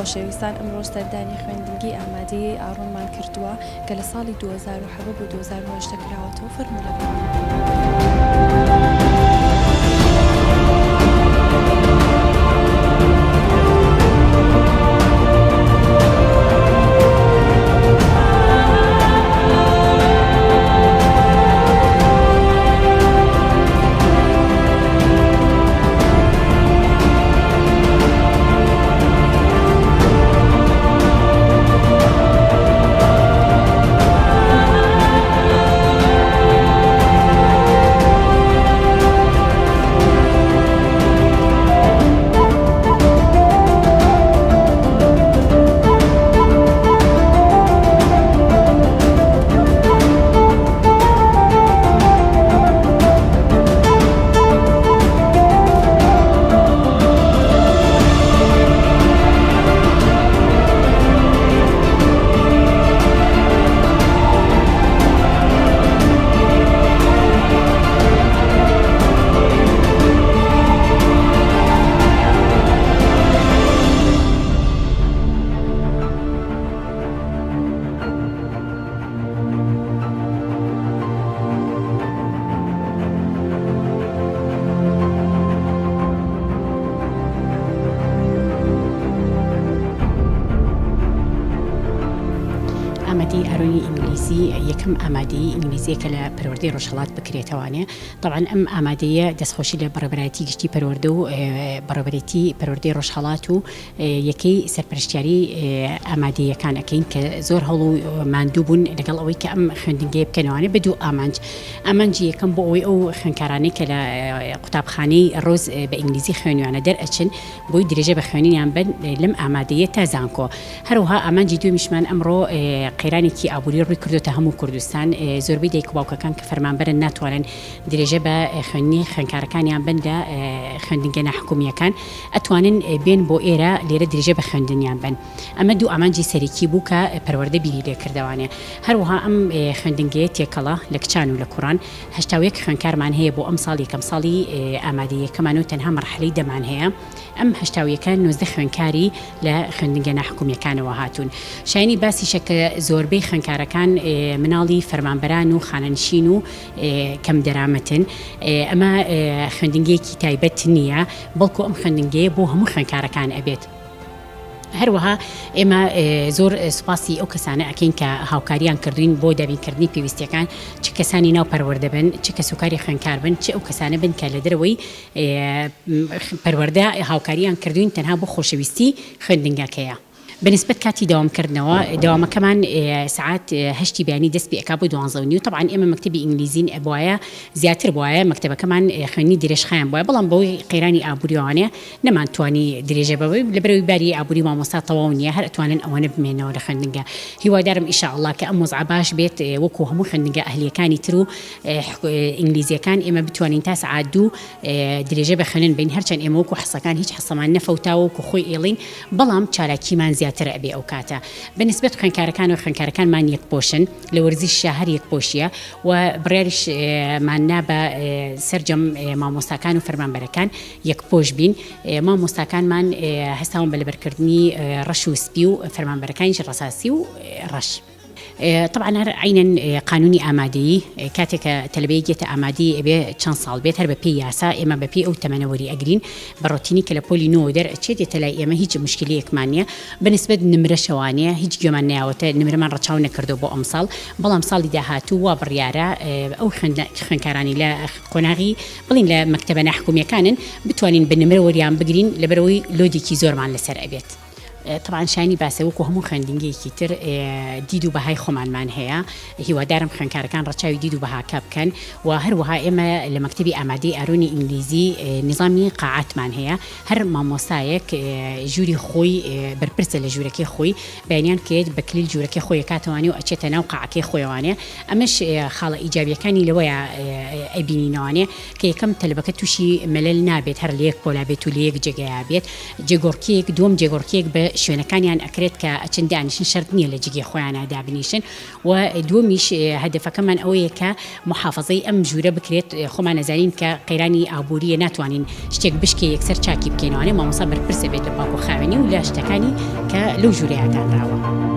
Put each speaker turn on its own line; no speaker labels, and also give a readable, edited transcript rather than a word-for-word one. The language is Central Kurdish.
خۆشەویستان ئەمڕۆ سەردانی خوێندنگی ئامادەی ئاڕۆنمان کردووە کە لە ساڵی 2007 بۆ 2010 کراوەتەوە فەرموولەکان.
ئامادەی ئارۆنی ئینگلیزی یەکەم ئامادەی ئینگلیزیە کە لە پەروەردەی ڕۆژهەڵات بکرێتەوانێ. طبعا ئەم ئامادەیە دەستخۆشی لە بەڕێوەبەرایەتی گشتی پەروەردە و بەڕێوەبەرێتی پەروەردەی ڕۆژهەڵات و یەکەی سەرپەرشتیاری ئامادەیەکان ئەکەین کە زۆر هەڵ و ماندوو بوون لەگەڵ ئەوەی کە ئەم خوێندنگەیە بکەنەوانێ بە دوو ئامانجی یەکەم بۆ ئەوەی ئەو خوێندکارانەی کە لە قوتابخانەی ڕۆز بە ئینگلیزی خوێنویانە دەرئەچن بۆی درێژە بە خوێنینیان بن لەم ئامادەیە تا زانکۆ. هەروەها ئامانجی دومیشمان ئەمڕۆ قەیرانێکی ئابووری ڕووی کردوتە هەموو کوردستان. زۆربەی دایک و باوکەکان کە فەرمانبەرن ناتوانن درێژە بە خوێندنی خوێندکارەکانیان بن لە خوێندنگە ناحکومیەکان ئەتوانن بێن بۆ ئێرە لێرە درێژە بە خوێندنیان بن. ئەمە دوو ئامانجی سەرەکی بوو کە پەروەردە بیری لێ کردوانێ. هەروەها ئەم خوێندنگەیە تێکەڵە لە کچان و لە کوڕان 81 خوێندکارمان هەیە بۆ ئەم ساڵ یەکەم ساڵی ئامادەیەکەمان و تەنها مەرحەلەی دەمان هەیە. ئەم 81 19 خوێندکاری لە خوێندنگە ناحکومیەکانەوە هاتوون. شایانی باسی شەکە زۆربەی خوێندکارەکان مناڵی فەرمانبەران و خانەنشین و کەم دەرامەتن. ئەمە خوێندنگەیەکی تایبەت نییە، بەڵکو ئەم خوێندنگەیە بۆ هەموو خوێندکارەکان ئەبێت. هەروەها ئێمە زۆر سوپاسی ئەو کەسانە ئەکەین کە هاوکاریان کردوین بۆ دابینکردنی پێویستیەکان، چ کەسانی ناو پەروەردە بن، چ کەسوکاری خوێندکار بن، چ ئەو کەسانە بن کە لە دەرەوەی پەروەردە هاوکاریان کردوین تەنها بۆ خۆشەویستی خوێندنگەکەیە. بنسبت کاتی داوامکردنەوە داوامەکەمان ساعات 8 بەیانی دەست پێ ئەکا بۆ 12 و طبعا ئێمە مەکتەبی ئینگلیزین بواە زیاتر بواە مەکتەبەکەمان خوێنی درێژخایان بواە، بەڵام بەوەی قەیرانی ئابووریوانێ نەمانتوانی درێژە بەوەی لەبەرەوەی باری ئابووری مامۆستا تەواو نییە، هەر ئەتوانن ئەوانە بمێنەوە لە خوێندنگە. هیوادارم ئینشاءالله کە ئەم وەزع باش بێت وەکو هەموو خوێندنگە ئەهلیەکانی تر و ئینگلیزیەکان ئێمە بتوانین تا ساعات 2 درێژە بخوێنن بین، هەرچەند ئێمە وەکو حەسەکان هیچ حەسەمان نەفەوتاوە وەکو خۆی ئێڵین، بەڵام چالاکیمان زیاتر ئەبێ ئەو کاتە. بنسبت خوێندکارەکان و خوێندکارەکانمان یەکپۆشن، لە وەرزشە هەر یەکپۆشیە و بڕیاریشمان نا بە سەرجەم مامۆستاکان و فەرمانبەرەکان یەکپۆش بین. مامۆستاکانمان هەستاون بە لەبەرکردنی ڕەش و سپی و فەرمانبەرەکانیش ڕەساسی و ڕەش. طبعا هەر عینەن قانونی ئامادەیی کاتێکە تەلەبەیەکێتە ئامادەی ئەبێ چەند ساڵ بێت، هەر بە پێی یاسا ئێمە بە پێی ئەو تەمەنەوەری ئەگرین بە ڕۆتینی کە لە پۆلی نۆ دەرئەچێتێتە لای ئێمە هیچ مشکلەیەکمان نییە. بنسبت نمرە شەوانەیە هیچ گوێمان نەیاوەتە، نمرەمان ڕەچاو نەکردو بۆ ئەم ساڵ، بەڵام ساڵی داهاتوو وا بڕیارە ئەو خوێندکارانی لە قۆناغی بڵین لە مەکتەبە ناحکومیەکانن بتوانین بە نمرە وەریان بگرین لەبەرەوەی لۆدێکی زۆرمان لەسەر ئەبێت. طبعا شانی باسە وەکو هەموو خوێندنگەیەکی تر دید و بەهای خۆمانمان هەیە. هیوادارم خوێندکارەکان ڕەچاوی دید و بەهاکە بکەن و هەروەها ئێمە لە مەکتەبی ئامادەی ئارۆنی ئینگلیزی نظامی قاعاتمان هەیە، هەر مامۆستایەک ژووری خۆی بەرپرسە لە ژوورەکەی خۆی بەیانیان کێت بە کلیل ژوورەکەی خۆی کاتەوانێ و ئەچێتە ناو قاعەکەی خۆیوانێ. ئەمەش خاڵە ئیجابیەکانی لەوەیە ئەبینینەوانێ کە یەکەم تەلبەکە تووشی مەلەل نابێت، هەر لە یەک پۆلا بێت و لە یەک جێگەیە بێت، جێگۆڕکیەک دووەم جێگۆڕکیەک بە شوێنەکانیان ئەکرێت کە ئەچن دانیشن شەرت نییە لە جگی خۆیانە دابنیشن و دووەمیش هەدەفەکەمان ئەوەیە کە محافظەی ئەم ژوورە بکرێت خۆمان نەزانین کە قەیرانی ئابوووریە ناتوانین شتێک بشکێ یەکسەر چاکی بکەینەوەێ مامۆسا بەرپرسە بێت لە پاک و خاوێنی و لە شتەکانی کە لەو ژوورەیەدانراوە.